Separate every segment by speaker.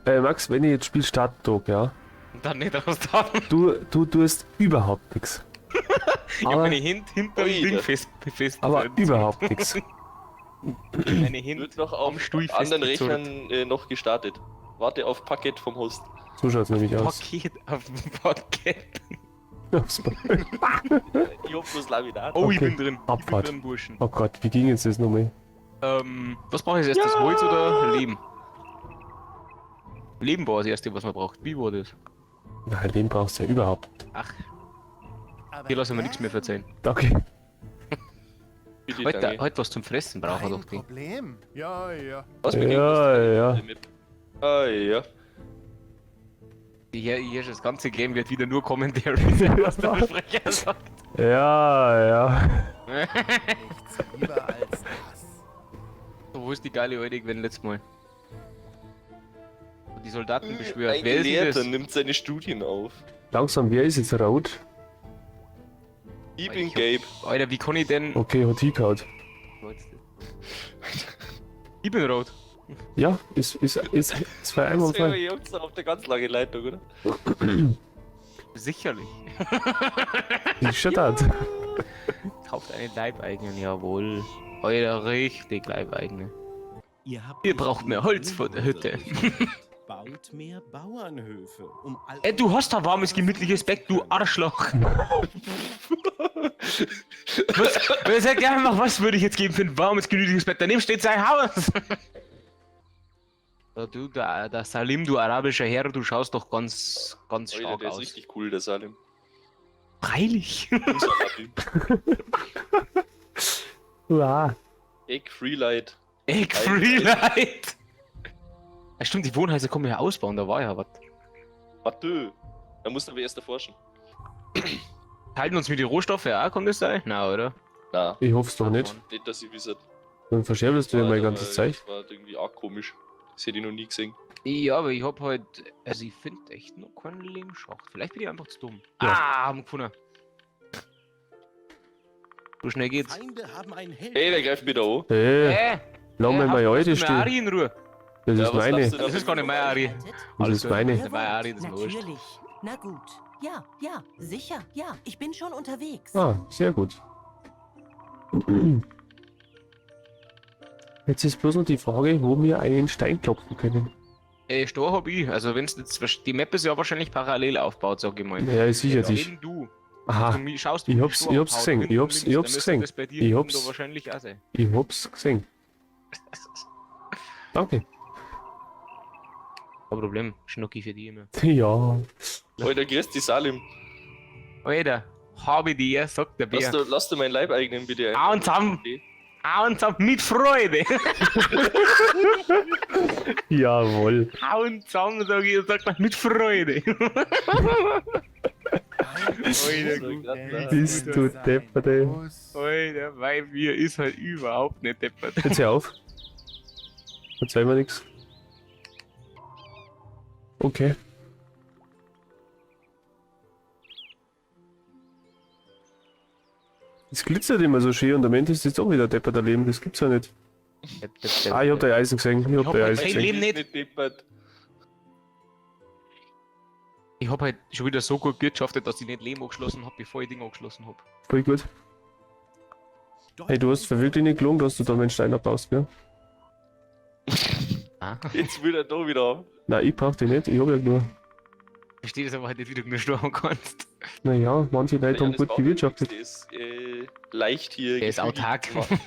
Speaker 1: Max, wenn ich jetzt Spiel starten drück, ja,
Speaker 2: Und dann nicht raus da.
Speaker 1: du tust überhaupt nichts.
Speaker 2: Ich hab
Speaker 1: Aber,
Speaker 2: meine hinter dem Ding fest.
Speaker 1: aber überhaupt nichts.
Speaker 2: Meine Hände
Speaker 3: Wird noch
Speaker 2: am
Speaker 3: auf
Speaker 2: Stuhl
Speaker 3: anderen
Speaker 2: festgezurrt.
Speaker 3: Rechnern noch gestartet. Warte auf Paket vom Host.
Speaker 1: So schaut's nämlich aus.
Speaker 2: Paket auf dem Paket.
Speaker 3: Ich hab bloß Laminat.
Speaker 2: Oh, ich
Speaker 1: Okay.
Speaker 2: bin drin. Ich bin
Speaker 1: Abfahrt.
Speaker 2: drin, Burschen.
Speaker 1: Oh Gott, wie ging jetzt das nochmal?
Speaker 2: Was brauche ich als erstes? Holz oder Leben? Leben war das erste, was man braucht. Wie war das?
Speaker 1: Nein, den brauchst du ja überhaupt nicht.
Speaker 2: Ach, hier lassen wir nichts mehr verzeihen.
Speaker 1: Okay.
Speaker 3: Bitte,
Speaker 2: Heute
Speaker 3: danke.
Speaker 2: halt was zum Fressen brauchen wir
Speaker 4: Kein
Speaker 2: doch die.
Speaker 4: Problem. Ja, ja.
Speaker 3: Was
Speaker 1: Ja.
Speaker 3: Ah ja.
Speaker 2: Hier ist das ganze Game wird wieder nur Commentary, was der Sprecher sagt.
Speaker 1: Ja.
Speaker 4: Nichts lieber als das.
Speaker 2: So, wo ist die geile alte wenn letztes Mal? Die Soldaten beschwört.
Speaker 3: Ein
Speaker 2: Wer ist denn
Speaker 3: Gelehrter
Speaker 2: das?
Speaker 3: nimmt seine Studien auf.
Speaker 1: Langsam, wer ist jetzt rot?
Speaker 3: Ich bin
Speaker 2: Ich
Speaker 3: Gabe.
Speaker 2: Alter, wie kann ich denn...
Speaker 1: Okay, hat hingehaut.
Speaker 2: Ich bin rot.
Speaker 1: Ja, ist zwei einmal
Speaker 3: Das wäre
Speaker 1: frei.
Speaker 3: Jungs auf der ganz langen Leitung, oder?
Speaker 2: Sicherlich.
Speaker 1: Wie schaut aus?
Speaker 2: Kauft einen Leibeigenen, jawohl. Alter, richtig Leibeigene.
Speaker 5: Ihr
Speaker 2: braucht mehr Holz vor der Hütte.
Speaker 5: Baut mehr Bauernhöfe, um all
Speaker 2: Du hast da warmes, gemütliches Bett, du Arschloch. Sag dir einfach, was würde ich jetzt geben für ein warmes, gemütliches Bett? Daneben steht sein Haus. Ja, du, der Salim, du arabischer Herr, du schaust doch ganz
Speaker 3: Alter,
Speaker 2: stark
Speaker 3: der ist
Speaker 2: aus.
Speaker 3: richtig cool, der Salim.
Speaker 2: Freilich.
Speaker 3: Unser Salim.
Speaker 1: Uah.
Speaker 3: Egg Freelight.
Speaker 2: Egg Freelight. Ja, stimmt, die Wohnhäuser können wir ja ausbauen, da war ja was.
Speaker 3: Warte. Da musst du aber erst erforschen.
Speaker 2: Halten uns mit die Rohstoffe auch, kann das sein? Na, oder?
Speaker 3: Na,
Speaker 1: Ich hoff's doch nicht.
Speaker 3: nicht, dass ich wisse.
Speaker 1: Dann verscherbelst du ja mein ganzes Zeug.
Speaker 3: Das war irgendwie arg komisch. Das hätte ich noch nie gesehen.
Speaker 2: Ja, aber ich hab halt. Also, ich finde echt noch keinen Lehmschacht. Vielleicht bin ich einfach zu dumm.
Speaker 1: Ja.
Speaker 2: Ah, haben gefunden. So schnell geht's.
Speaker 5: Feinde haben ein Held.
Speaker 3: Hey, wer greift mich da an?
Speaker 1: Lass mal meine alte
Speaker 2: Lass
Speaker 1: stehen.
Speaker 2: Ari in Ruhe.
Speaker 1: Das
Speaker 3: Ja,
Speaker 1: ist
Speaker 3: was
Speaker 1: meine.
Speaker 3: darfst du da
Speaker 2: Das ist gar nicht meine Ari.
Speaker 1: Das ist meine.
Speaker 2: Das war Ari, das ist mir wurscht.
Speaker 6: Natürlich. Na gut. Ja, ja, sicher. Ja, ich bin schon unterwegs.
Speaker 1: Ah, sehr gut. Jetzt ist bloß noch die Frage, wo wir einen Stein klopfen können.
Speaker 2: Stor hab ich. Also, wenn's jetzt. Die Map ist ja wahrscheinlich parallel aufgebaut, sag ich mal.
Speaker 1: Ja, sicherlich.
Speaker 2: Wenn du.
Speaker 1: Aha,
Speaker 2: Schaust,
Speaker 1: ich
Speaker 2: wie
Speaker 1: hab's-
Speaker 2: Stor
Speaker 1: ich hab's
Speaker 2: abhaut,
Speaker 1: gesehen,
Speaker 2: hinten
Speaker 1: ich
Speaker 2: und
Speaker 1: hab's-
Speaker 2: links,
Speaker 1: ich
Speaker 2: dann
Speaker 1: hab's
Speaker 2: müsste
Speaker 1: gesehen.
Speaker 2: das bei dir
Speaker 1: Ich
Speaker 2: hinten
Speaker 1: hab's-
Speaker 2: da wahrscheinlich auch sein.
Speaker 1: ich hab's gesehen. Danke.
Speaker 2: Kein Problem. Schnucki für die immer.
Speaker 1: Ja.
Speaker 3: Alter, grüß dich, Salim.
Speaker 2: Alter, habe die, sagt der Bär.
Speaker 3: Lass du meinen Leibeigenen bitte ein.
Speaker 2: Ah, und zusammen. Und zusammen mit Freude.
Speaker 1: Jawohl.
Speaker 2: Hauen zusammen, sag ich, sagt man, mit Freude. Alter, gut.
Speaker 1: Bist du depperte.
Speaker 2: Alter, weil wir ist halt überhaupt nicht deppert.
Speaker 1: Jetzt hör auf. Erzähl mir nix. Okay. Es glitzert immer so schön und am Ende ist jetzt auch wieder deppert daneben. Das gibt's ja nicht. Ah, ich hab dein Eisen gesehen. Ich hab
Speaker 2: hab
Speaker 1: dein
Speaker 2: halt
Speaker 1: Eisen
Speaker 2: kein
Speaker 1: gesehen.
Speaker 2: Leben nicht.
Speaker 3: Nicht deppert.
Speaker 2: Ich hab halt schon wieder so gut gewirtschaftet, dass ich nicht Lehm angeschlossen hab, bevor ich Ding angeschlossen hab.
Speaker 1: Voll gut. Hey, du hast wirklich nicht gelungen, dass du da meinen Stein abbaust, gell?
Speaker 2: Ah.
Speaker 3: Jetzt will er da wieder haben.
Speaker 1: Nein, ich brauch die nicht. Ich hab ja nur.
Speaker 2: Verstehe das aber halt nicht, wie du nur schlagen kannst.
Speaker 1: Naja, manche Leute haben
Speaker 3: das
Speaker 1: gut
Speaker 3: Bauwerk
Speaker 1: gewirtschaftet.
Speaker 3: Der ist leicht hier.
Speaker 2: Der ist
Speaker 3: gefügig
Speaker 2: autark.
Speaker 3: zu machen.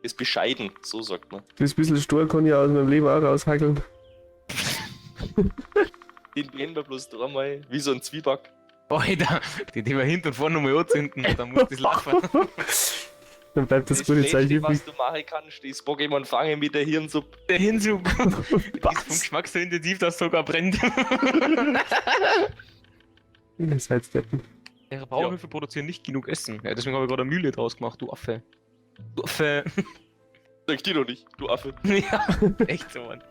Speaker 3: Ist bescheiden, so sagt man.
Speaker 1: Das bisschen Stur kann ich aus meinem Leben auch raushackeln.
Speaker 3: Den brennen wir bloß dreimal, wie so ein Zwieback.
Speaker 2: Alter, die wir hinten und vorne nochmal anzünden, dann muss das laufen.
Speaker 1: Dann bleibt das gute Zeug
Speaker 3: Schlechteste,
Speaker 1: übrig.
Speaker 3: was du machen kannst, ist Pokémon fangen mit der Hirnsuppe.
Speaker 2: Der Hinzug ist vom
Speaker 1: Was?
Speaker 2: Geschmack so intensiv, dass es sogar brennt.
Speaker 1: Ihr seid Deppen.
Speaker 2: Ihre Bauernhöfe produzieren nicht genug Essen. Ja, deswegen habe ich gerade eine Mühle draus gemacht, du Affe. Du Affe.
Speaker 3: Sag dir doch nicht, du Affe.
Speaker 2: Ja, echt so, Mann.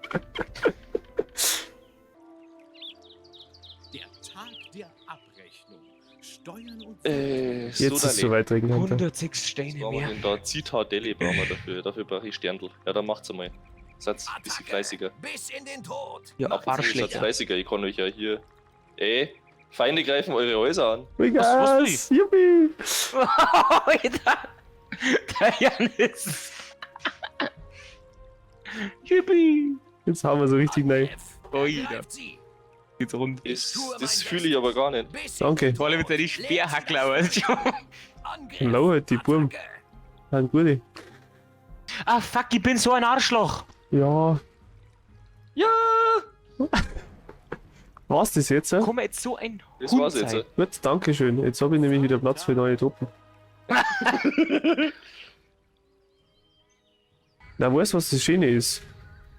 Speaker 5: Der Tag der Abrechnung. Steuern und
Speaker 1: Jetzt ist es
Speaker 3: Sodale.
Speaker 1: soweit, Regenhunter.
Speaker 2: 106
Speaker 3: Was
Speaker 2: Steine
Speaker 3: brauchen wir
Speaker 2: mehr.
Speaker 3: denn da? Zitadelle brauchen wir dafür. Dafür brauche ich Sterndl. Ja, dann macht's einmal. Seid ein bisschen fleißiger.
Speaker 4: Bis in den Tod.
Speaker 2: Ja,
Speaker 3: Apropos, seid
Speaker 2: Arschlecker.
Speaker 3: fleißiger, ich kann euch ja hier... Feinde greifen eure Häuser an.
Speaker 1: Was? Juppie!
Speaker 2: Alter! Der Janis! Yippie!
Speaker 1: Jetzt haben wir so richtig rein.
Speaker 2: Alter,
Speaker 4: Greift sie.
Speaker 2: geht's rund.
Speaker 3: Das fühle ich aber gar nicht.
Speaker 4: Bis
Speaker 1: Danke.
Speaker 2: Vor allem mit der Speerhackler, weißt du schon.
Speaker 4: Angriff.
Speaker 1: Lau halt die Burm. Ein gute.
Speaker 2: Ah, fuck, ich bin so ein Arschloch.
Speaker 1: Ja.
Speaker 3: Ja!
Speaker 1: War's das jetzt? Ja?
Speaker 2: Komm jetzt so ein
Speaker 3: Das
Speaker 2: Hund
Speaker 3: war's jetzt.
Speaker 2: sein.
Speaker 1: Gut, danke schön. Jetzt habe ich nämlich wieder Platz für neue Truppen. Na, weißt du, was das Schöne ist?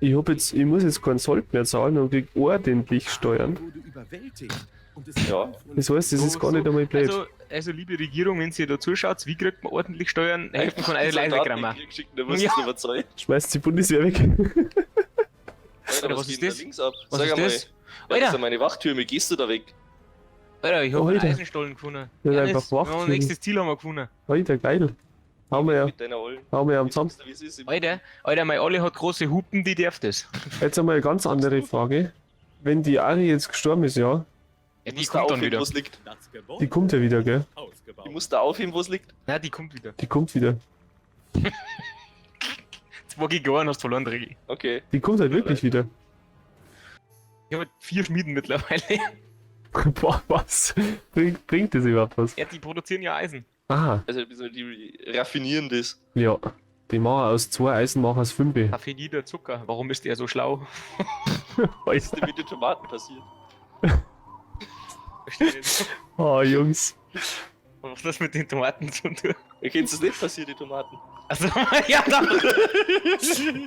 Speaker 1: Ich muss jetzt keinen Sold mehr zahlen und krieg ordentlich Steuern.
Speaker 5: Wurde überwältigt. Und es
Speaker 3: Ja.
Speaker 5: kam von
Speaker 1: Das heißt, das ist gar nicht einmal blöd.
Speaker 2: Also, liebe Regierung, wenn ihr da zuschaut, wie kriegt man ordentlich Steuern? Hälfte von einer
Speaker 3: Soldaten
Speaker 2: Leisegrammer.
Speaker 3: in den Krieg schicken, der muss
Speaker 2: Ja.
Speaker 3: es nicht überzeugen.
Speaker 1: Schmeißt die Bundeswehr weg.
Speaker 3: Alter,
Speaker 2: was ist
Speaker 3: geht denn
Speaker 2: das?
Speaker 3: da links ab?
Speaker 2: Was
Speaker 3: Sag
Speaker 2: ist
Speaker 3: einmal.
Speaker 2: das?
Speaker 3: Ja,
Speaker 2: Alter.
Speaker 3: das sind meine Wachtürme, gehst du da weg?
Speaker 2: Alter, ich hab einen
Speaker 1: Alter.
Speaker 2: Eisenstollen gefunden.
Speaker 1: Das ist
Speaker 2: Janis,
Speaker 1: einfach wach.
Speaker 2: ja, nächstes Ziel haben wir gefunden.
Speaker 1: Alter, geil. Haben wir ja,
Speaker 3: Mit deiner Ollen.
Speaker 1: haben wir ja am
Speaker 3: Wie
Speaker 1: Zaun.
Speaker 3: sagst du, wie es ist?
Speaker 2: Alter, meine Olle hat große Hupen, die darf das.
Speaker 1: Jetzt einmal eine ganz andere Frage. Wenn die Ari jetzt gestorben ist, ja,
Speaker 2: Ja,
Speaker 3: Die
Speaker 2: die
Speaker 3: muss da
Speaker 2: kommt dann
Speaker 3: aufheben,
Speaker 2: wieder.
Speaker 3: wo es liegt.
Speaker 5: das Gebäude
Speaker 1: die kommt ja wieder, gell?
Speaker 5: ausgebaut.
Speaker 3: Die muss da aufheben, wo es liegt.
Speaker 2: Nein, die kommt wieder.
Speaker 1: Die kommt wieder.
Speaker 2: 2 Gigawatt hast du verloren, Regi.
Speaker 3: Okay.
Speaker 1: Die kommt halt wirklich wieder.
Speaker 2: Ich habe 4 Schmieden mittlerweile.
Speaker 1: Boah, was? Bringt das überhaupt was?
Speaker 2: Ja, die produzieren ja Eisen.
Speaker 1: Aha,
Speaker 3: Also die raffinieren das.
Speaker 1: ja. Die machen aus 2 Eisen, machen aus 5.
Speaker 2: Kaffee nieder Zucker. Warum ist der so schlau?
Speaker 3: Was ist denn mit den Tomaten passiert?
Speaker 2: Verstehe nicht.
Speaker 1: Oh, Jungs.
Speaker 2: Was hat das mit den Tomaten zu tun?
Speaker 3: Erkennst du es nicht passiert, die Tomaten?
Speaker 2: Also, ja, doch.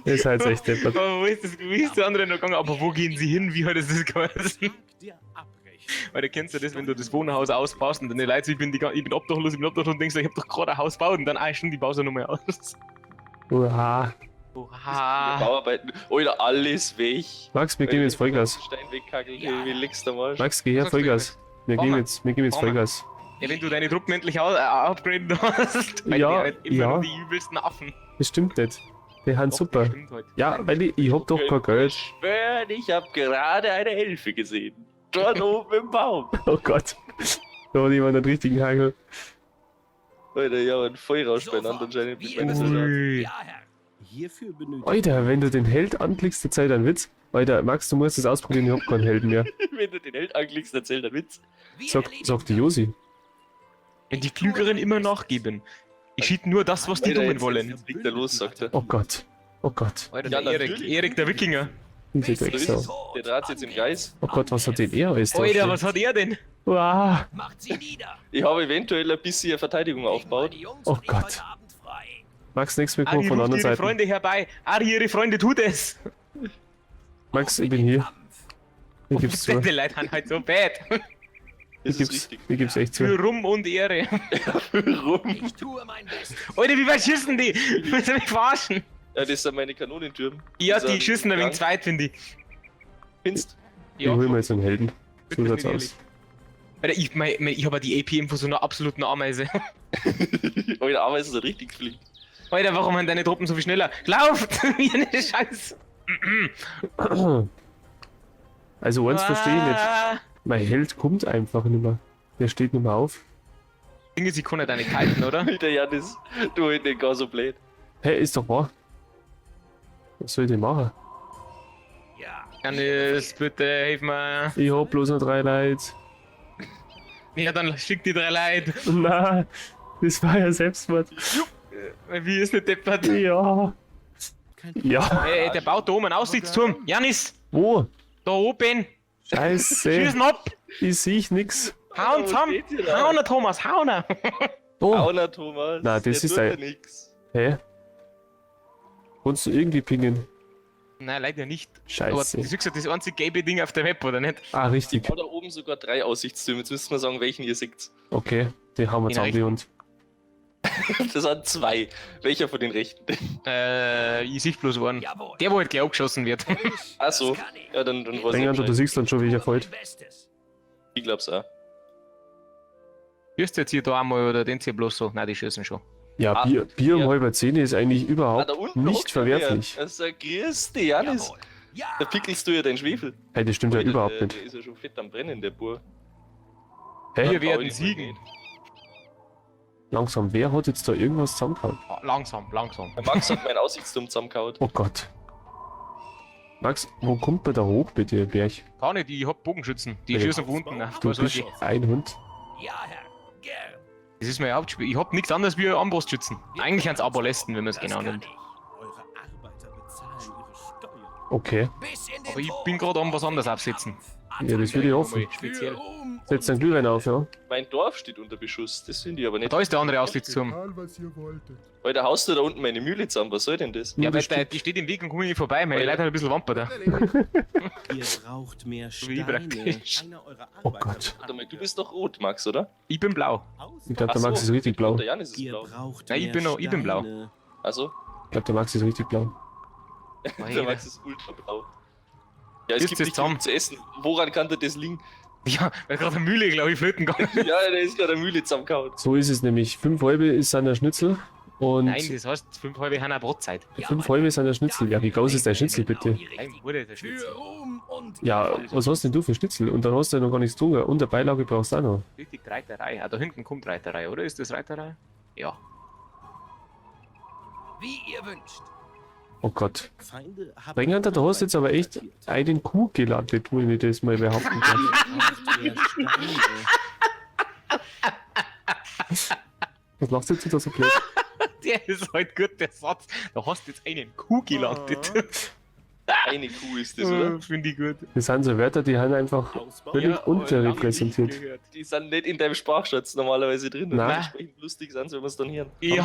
Speaker 1: Ihr seid echt deppert.
Speaker 2: Aber wie ist der andere noch gegangen? Aber wo gehen sie hin? Wie hat es das geheißen?
Speaker 5: Der Abrechnung.
Speaker 2: Weil du kennst ja das, wenn du das Wohnhaus ausbaust und dann die Leute, ich bin obdachlos, und denkst, ich hab doch gerade ein Haus gebaut und dann stimmt, die baust du nochmal aus.
Speaker 1: Oha.
Speaker 2: Oha.
Speaker 3: Bauarbeiten. Alter, alles weg.
Speaker 1: Max, wir geben jetzt Vollgas.
Speaker 3: Stein wegkackeln, wie legst du mal?
Speaker 1: Max, geh her, Vollgas. Wir geben jetzt Vollgas.
Speaker 2: Ja, wenn du deine Truppen endlich upgraden hast, weil
Speaker 1: Ja,
Speaker 2: die halt immer
Speaker 1: ja.
Speaker 2: nur die übelsten Affen.
Speaker 1: Das stimmt nicht. Die haben
Speaker 2: Doch,
Speaker 1: super.
Speaker 2: das stimmt halt.
Speaker 1: Ja, weil ich hab doch kein Geld.
Speaker 3: Schwören, ich hab gerade eine Elfe gesehen. Dort oben im Baum.
Speaker 1: Oh Gott. Da hat jemand einen richtigen Hagel.
Speaker 3: Alter, ja, ein Feuerrausch beieinander anscheinend. Mit meinen
Speaker 4: Sofort.
Speaker 3: Soldaten.
Speaker 2: Ui.
Speaker 4: Ja, Herr.
Speaker 5: Hierfür benötigt
Speaker 1: Alter, wenn du den Held anklickst, erzählt ein Witz. Alter, Max, du musst das ausprobieren, ich hab keinen Helden mehr.
Speaker 3: Wenn du den Held anklickst, erzählt er Witz.
Speaker 4: Wir
Speaker 1: Sagt die Josi.
Speaker 2: Wenn die Klügeren immer nachgeben. Ich schied nur das, was die
Speaker 3: Alter,
Speaker 2: Dummen
Speaker 3: jetzt-
Speaker 2: wollen.
Speaker 3: Jetzt liegt er los, sagt er.
Speaker 1: Oh Gott. Oh Gott.
Speaker 2: Alter,
Speaker 3: Ja,
Speaker 2: der
Speaker 3: natürlich.
Speaker 2: Erik der Wikinger.
Speaker 1: Diese
Speaker 3: So ist es.
Speaker 1: Drecksau.
Speaker 3: Der Draht jetzt im Kreis.
Speaker 1: Oh Gott, was hat denn er alles da
Speaker 2: Alter,
Speaker 1: stehen?
Speaker 2: was hat er denn?
Speaker 1: Uah.
Speaker 4: Macht sie nieder.
Speaker 3: Ich habe eventuell ein bisschen Verteidigung aufgebaut.
Speaker 4: Die Jungs
Speaker 1: Oh
Speaker 4: und ich
Speaker 1: Gott.
Speaker 4: heute Abend frei.
Speaker 1: Max, nichts mehr
Speaker 2: Ari
Speaker 1: kommt von der
Speaker 2: ruft
Speaker 1: anderen
Speaker 2: ihre
Speaker 1: Seite.
Speaker 2: Freunde herbei. Ari, ihre Freunde tut es.
Speaker 1: Max, ich bin hier.
Speaker 4: Kampf.
Speaker 1: Ich gib's zu.
Speaker 2: Die Leute haben halt so bad.
Speaker 3: Das ist richtig.
Speaker 1: Ich gib's echt
Speaker 2: Für
Speaker 1: zu.
Speaker 2: Rum und Ehre.
Speaker 3: Warum?
Speaker 4: Ich tue mein Bestes.
Speaker 2: Alter, wie weit schießen die? Willst du mich verarschen?
Speaker 3: Ja, das sind meine Kanonentürme.
Speaker 2: Ja,
Speaker 3: sind
Speaker 2: die schießen ein wenig
Speaker 3: krank.
Speaker 2: zweit, finde ich.
Speaker 3: Findest
Speaker 1: Ich hol mir jetzt einen Helden.
Speaker 2: Bitte,
Speaker 1: So schaut's
Speaker 2: bin
Speaker 1: aus.
Speaker 2: Alter, ich habe die AP von so einer absoluten Ameise.
Speaker 3: du? Alter, aber es ist richtig flink.
Speaker 2: Alter, warum haben deine Truppen so viel schneller? Lauft! Wie eine Scheiße!
Speaker 1: Also eins verstehe ich nicht.
Speaker 2: Ah.
Speaker 1: Mein Held kommt einfach nicht mehr. Der steht nicht mehr auf.
Speaker 2: Dinge, sie können deine kalten, oder?
Speaker 3: Der Janis, du in den gar so blöd.
Speaker 1: Hey, ist doch wahr. Was soll ich denn machen?
Speaker 4: Ja.
Speaker 2: Janis, bitte, hilf mir.
Speaker 1: Ich hab bloß noch 3 Leute.
Speaker 2: Ja, dann schick die 3 Leute.
Speaker 1: Na, das war ja Selbstmord.
Speaker 2: Wie ist nicht deppert?
Speaker 1: Ja. Ja.
Speaker 2: Der baut da oben einen Aussichtsturm. Janis,
Speaker 1: Wo?
Speaker 2: da oben.
Speaker 1: Scheiße.
Speaker 2: Schießen ab.
Speaker 1: Ich sehe nix.
Speaker 2: Hauen zusammen.
Speaker 3: steht ihr da?
Speaker 2: Hauen, Thomas, hauen.
Speaker 1: Oh.
Speaker 3: Auner Thomas.
Speaker 1: Na, das
Speaker 3: der
Speaker 1: ist
Speaker 3: tut
Speaker 1: ein-
Speaker 3: ja nix.
Speaker 1: Hä? Kannst du irgendwie pingen?
Speaker 2: Nein, leider nicht. Aber
Speaker 1: Scheiße.
Speaker 2: das ist gesagt, das einzige gelbe Ding auf der Map, oder nicht?
Speaker 1: Ah,
Speaker 3: Ich
Speaker 1: richtig.
Speaker 3: baue da oben sogar 3 Aussichtstürme. Jetzt müsst ihr mal sagen, welchen ihr seht.
Speaker 1: Okay, die haben wir
Speaker 2: In
Speaker 1: zusammen, die Hund.
Speaker 3: Das sind 2. Welcher von den rechten?
Speaker 2: Ich sehe bloß einen.
Speaker 4: Jawohl.
Speaker 2: Der, wo halt gleich abgeschossen wird.
Speaker 3: Ach so.
Speaker 4: Das kann ich.
Speaker 3: Ja, dann weiß
Speaker 1: England,
Speaker 3: ich
Speaker 1: du siehst dann schon, welcher
Speaker 4: Tue mein
Speaker 1: fällt.
Speaker 4: Bestes.
Speaker 3: Ich glaub's auch.
Speaker 2: Hörst du jetzt hier da einmal oder den hier bloß so? Nein, die schießen schon.
Speaker 1: Ja,
Speaker 3: Ah,
Speaker 1: Bier um
Speaker 3: ja.
Speaker 1: 9:30 ist eigentlich
Speaker 3: Ah,
Speaker 1: überhaupt
Speaker 3: da unten
Speaker 1: nicht
Speaker 3: hockt
Speaker 1: verwerflich.
Speaker 3: Er. Also, grüß dich, Janis.
Speaker 4: Jawohl. Ja.
Speaker 3: Da pickelst du ja deinen Schwefel.
Speaker 1: Hey, das stimmt ja
Speaker 3: Alter,
Speaker 1: überhaupt
Speaker 3: der,
Speaker 1: nicht.
Speaker 3: Der ist ja schon fett am Brennen, der Bur.
Speaker 1: Hä?
Speaker 2: Wir
Speaker 3: Ja,
Speaker 2: werden
Speaker 3: Pauli,
Speaker 2: siegen.
Speaker 1: Langsam, wer hat jetzt da irgendwas zusammengehauen?
Speaker 2: Ah, langsam, langsam.
Speaker 3: Der Max hat meinen Aussichtsturm zusammengehauen.
Speaker 1: Oh Gott. Max, wo kommt man da hoch bitte, Berg?
Speaker 2: Gar nicht, ich hab Bogenschützen. Die
Speaker 1: Ja.
Speaker 2: schießen von unten.
Speaker 1: Du
Speaker 2: Was weiß
Speaker 1: bist
Speaker 2: ich.
Speaker 1: ein Hund.
Speaker 4: Ja, Herr. Gern.
Speaker 2: Das ist mein Hauptspiel. Ich hab nichts anderes wie Armbrustschützen. Eigentlich ans Aberlästen, wenn man es
Speaker 4: Das
Speaker 2: genau
Speaker 4: kann
Speaker 2: nimmt.
Speaker 4: ich.
Speaker 5: Eure Arbeiter bezahlen ihre Steuern.
Speaker 1: Okay.
Speaker 4: Bis in den
Speaker 2: Aber ich
Speaker 4: Tod
Speaker 2: bin gerade am was anderes
Speaker 4: im
Speaker 2: aufsetzen.
Speaker 4: Kampf.
Speaker 1: Ja, das würde ich hoffen.
Speaker 2: Mal speziell.
Speaker 4: Für Ruhm
Speaker 1: Setzt
Speaker 4: und
Speaker 1: einen Glühwein auf, ja?
Speaker 3: Mein Dorf steht unter Beschuss, das finde ich aber nicht.
Speaker 2: Da ist der andere Aussichtsturm.
Speaker 3: Weil da haust du da unten meine Mühle zusammen, was soll denn das?
Speaker 2: Ja,
Speaker 1: das
Speaker 2: weil
Speaker 1: stimmt.
Speaker 2: die steht im Weg und komme nicht vorbei. Meine
Speaker 3: Alter.
Speaker 2: Leute hat ein bisschen Wamper da.
Speaker 5: Ihr braucht mehr
Speaker 2: Wie
Speaker 5: Steine.
Speaker 2: praktisch.
Speaker 5: Einer eurer
Speaker 1: Oh
Speaker 5: Arbeiter
Speaker 1: Gott.
Speaker 5: wird
Speaker 3: Warte mal, du bist doch rot, Max, oder?
Speaker 2: Ich bin blau.
Speaker 1: Ich glaube,
Speaker 3: Ach
Speaker 1: der Max
Speaker 3: so,
Speaker 1: ist richtig blau.
Speaker 3: Der Janis ist
Speaker 5: Ihr
Speaker 3: blau.
Speaker 5: braucht
Speaker 2: Nein, ich
Speaker 5: mehr
Speaker 2: bin noch- ich bin blau.
Speaker 5: Steine.
Speaker 3: Also,
Speaker 1: Ich glaube, der Max ist richtig blau.
Speaker 3: der Max ist ultra blau. Ja, es
Speaker 2: Ist
Speaker 3: gibt
Speaker 2: das
Speaker 3: nicht
Speaker 2: zusammen?
Speaker 3: genug zu essen. Woran kann der das liegen?
Speaker 2: Ja, weil gerade eine Mühle, glaube ich, flöten gegangen.
Speaker 3: Ja, der ist gerade eine Mühle zusammengehauen.
Speaker 1: So ist es nämlich. 5 halbe ist seiner Schnitzel und
Speaker 2: Nein, das heißt, 5 halbe haben eine Brotzeit.
Speaker 1: 5 halbe ist seiner Schnitzel. Ja, wie groß ist dein Schnitzel bitte?
Speaker 2: Nein, wurde der Schnitzel.
Speaker 4: Für Ruhm und
Speaker 1: Ja, was hast denn du für Schnitzel? Und dann hast du ja noch gar nichts getrunken. Und der Beilage brauchst du auch noch.
Speaker 2: Richtig Reiterei. Ah, da hinten kommt Reiterei, oder? Ist das Reiterei? Ja.
Speaker 4: wie ihr wünscht.
Speaker 1: Oh Gott.
Speaker 5: Feinde haben
Speaker 1: Bringender, da hast du jetzt aber echt einen Kuh gelandet, wo ich mir das mal behaupten kann.
Speaker 5: Ihr braucht mehr Steine.
Speaker 1: Was lachst du jetzt da so blöd?
Speaker 2: Der ist halt gut, der Satz. Da hast du jetzt einen Kuh gelandet.
Speaker 3: Eine Kuh ist das, oder?
Speaker 2: Finde ich gut.
Speaker 1: Das sind so Wörter, die haben einfach
Speaker 5: Ausbau.
Speaker 1: völlig
Speaker 2: aber
Speaker 1: unterrepräsentiert.
Speaker 2: lange nicht gehört.
Speaker 3: Die sind nicht in deinem Sprachschatz normalerweise drin. Und
Speaker 2: Nein.
Speaker 3: dementsprechend lustig sind sie, wenn wir es dann hören.
Speaker 2: Ja.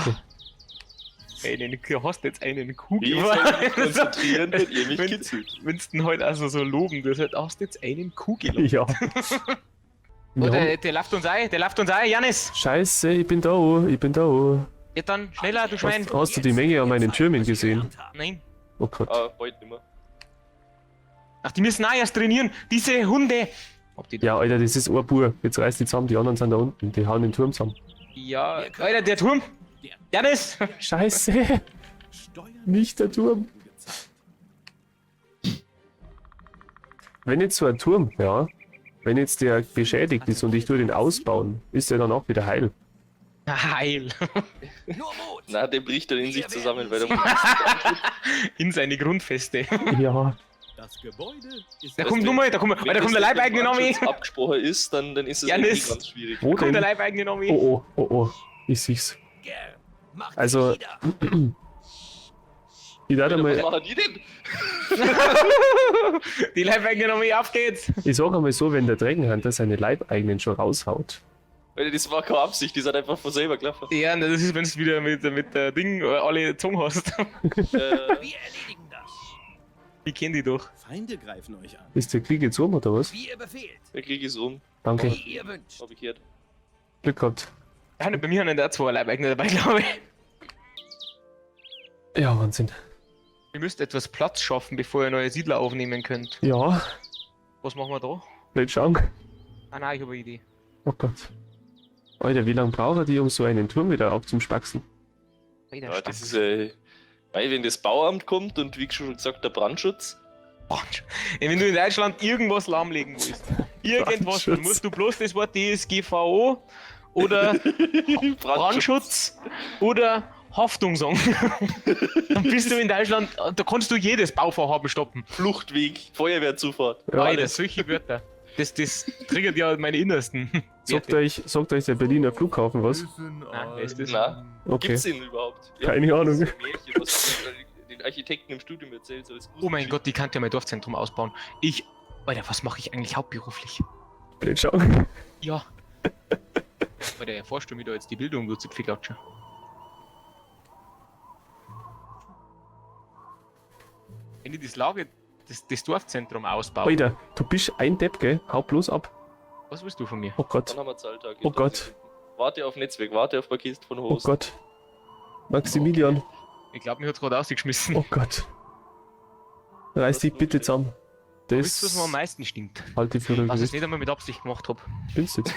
Speaker 1: Okay.
Speaker 2: Du hast jetzt einen Kuh
Speaker 3: Ich soll mich konzentrieren, wenn ihr mich
Speaker 2: Wenn-
Speaker 3: kitzelt.
Speaker 2: Wenn's denn halt also so loben, das halt, hast du jetzt einen Kuh gelandet.
Speaker 1: Ja.
Speaker 2: Oh,
Speaker 1: Wir haben-
Speaker 2: der läuft uns ein, Janis.
Speaker 1: Scheiße, ich bin da, ich bin da.
Speaker 2: Ja dann, schneller, du Schwein.
Speaker 1: Hast du die Menge an meinen Türmen gesehen?
Speaker 2: Nein.
Speaker 1: Oh Gott.
Speaker 3: Aber bald nicht mehr.
Speaker 2: Ach, die müssen auch erst trainieren, diese Hunde. Ob die
Speaker 1: Ja, Alter, das ist ein Bur. Jetzt reißt die zusammen, die anderen sind da unten. Die hauen den Turm zusammen.
Speaker 2: Ja, Alter, der Turm. Janis.
Speaker 1: Scheiße,
Speaker 5: Steuern
Speaker 1: nicht der Turm.
Speaker 5: gezahlt.
Speaker 1: Wenn jetzt so ein Turm, ja, wenn jetzt der beschädigt ist und ich tue den ausbauen, ist der dann auch wieder heil.
Speaker 2: Heil.
Speaker 4: Nur Mut.
Speaker 3: Na, der bricht dann in sich zusammen, weil der
Speaker 2: In seine Grundfeste.
Speaker 1: Ja,
Speaker 5: Das Gebäude ist
Speaker 2: Da kommt nochmal, da kommt der Leibeigene noch mit.
Speaker 3: abgesprochen ist, dann ist es
Speaker 2: Janis.
Speaker 3: irgendwie ganz schwierig.
Speaker 1: wo
Speaker 2: Kommt
Speaker 1: denn?
Speaker 2: der Leibeigene noch mit.
Speaker 1: Oh, oh, oh, oh. Ich sieh's.
Speaker 4: Gern. Macht
Speaker 1: Also-
Speaker 4: sie nieder.
Speaker 1: Ich darf
Speaker 3: Was
Speaker 1: einmal,
Speaker 3: machen die denn?
Speaker 2: Die Leibeigene noch mit, auf geht's.
Speaker 1: ich sag einmal so, wenn der Dragonhunter seine Leibeigenen schon raushaut.
Speaker 3: Weil das war keine Absicht, die sind einfach von selber gelaufen.
Speaker 2: Ja, das ist, wenn du wieder mit der Ding alle gezogen hast.
Speaker 4: Wir erledigen das.
Speaker 2: Ich kenn die doch.
Speaker 5: Feinde greifen euch an.
Speaker 1: Ist der Krieg jetzt rum oder was?
Speaker 4: Wie ihr befehlt.
Speaker 3: der Krieg ist rum,
Speaker 1: Danke,
Speaker 4: Wie ihr wünscht.
Speaker 3: hab ich gehört.
Speaker 1: Glück gehabt.
Speaker 2: Ja, bei mir haben da zwei Leibeigene dabei, glaube ich.
Speaker 1: Ja, Wahnsinn.
Speaker 2: Ihr müsst etwas Platz schaffen, bevor ihr neue Siedler aufnehmen könnt.
Speaker 1: Ja,
Speaker 2: Was machen wir da?
Speaker 1: blöd schauen.
Speaker 2: Ah nein, ich habe eine Idee.
Speaker 1: Oh Gott. Alter, wie lange braucht er die, um so einen Turm wieder aufzuspaxen?
Speaker 2: Wieder
Speaker 3: Ja, das ist weil wenn das Bauamt kommt und wie schon gesagt der Brandschutz,
Speaker 2: Wenn du in Deutschland irgendwas lahmlegen willst, irgendwas, dann musst du bloß das Wort DSGVO oder Brandschutz oder Haftung sagen. Dann bist du in Deutschland, da kannst du jedes Bauvorhaben stoppen.
Speaker 3: Fluchtweg, Feuerwehrzufahrt.
Speaker 1: Ja,
Speaker 2: Alter, solche Wörter. Das triggert ja meine Innersten.
Speaker 1: sagt euch der Berliner Flughafen was?
Speaker 2: Nein, wer ist das?
Speaker 3: Na,
Speaker 1: Okay.
Speaker 3: gibt's den überhaupt?
Speaker 1: Keine Ahnung.
Speaker 3: Das ist ein Märchen, was den Architekten im Studium erzählt, so als
Speaker 2: Oh mein Gott, die kann ja mein Dorfzentrum ausbauen. Alter, was mache ich eigentlich hauptberuflich?
Speaker 1: Blöd schauen.
Speaker 2: Ja. Alter, erforscht du mir da jetzt die Bildung, du Zipfelklatscher. Wenn ich das Lager, das Dorfzentrum ausbaue,
Speaker 1: Alter, du bist ein Depp, gell? Hau bloß ab.
Speaker 2: was willst du von mir?
Speaker 1: Oh Gott.
Speaker 3: Dann haben wir Zahltag.
Speaker 1: Oh Gott.
Speaker 3: Warte auf Netzwerk, warte auf Paket von
Speaker 1: Oh
Speaker 3: Host.
Speaker 1: Gott. Maximilian.
Speaker 2: Ich glaube, mich hat's gerade ausgeschmissen.
Speaker 1: Oh Gott. Reiß dich bitte zusammen.
Speaker 2: Wisst ihr, was mir am
Speaker 1: Das
Speaker 2: meisten stinkt?
Speaker 1: halte ich für
Speaker 2: Was ich
Speaker 1: Gewicht.
Speaker 2: nicht einmal mit Absicht gemacht habe.
Speaker 1: Spinnst du jetzt?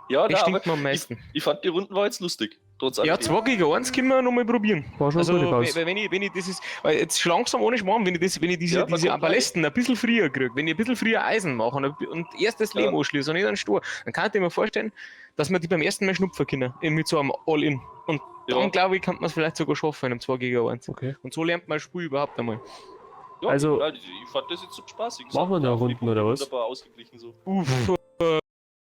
Speaker 3: Ja,
Speaker 2: Das
Speaker 3: na, aber
Speaker 2: stinkt mir am meisten.
Speaker 3: ich fand die Runden war jetzt lustig. Trotz
Speaker 2: Ja,
Speaker 3: alledem.
Speaker 2: 2 gegen 1 können wir nochmal probieren.
Speaker 1: War schon
Speaker 2: Also,
Speaker 1: eine gute Paus.
Speaker 2: wenn ich das ist, weil jetzt schon langsam ohne Schmarrn, wenn ich diese,
Speaker 3: Ja, man
Speaker 2: diese
Speaker 3: kommt
Speaker 2: Ballisten ein bisschen früher kriege, wenn ich ein bisschen früher Eisen mache und erst das Leben anschließe und nicht einen Stor, dann kann ich mir vorstellen, dass wir die beim ersten Mal schnupfen können, mit so einem All-In. Und
Speaker 3: Ja.
Speaker 2: dann, glaube ich, kann man es vielleicht sogar schaffen in einem 2 gegen 1.
Speaker 1: Okay.
Speaker 2: Und so lernt man das Spiel überhaupt einmal.
Speaker 3: Ja,
Speaker 1: Also-
Speaker 3: ich fand das jetzt so spaßig.
Speaker 1: Machen wir noch
Speaker 3: Ja,
Speaker 1: Runden oder was?
Speaker 3: Wunderbar ausgeglichen so.
Speaker 2: Uff,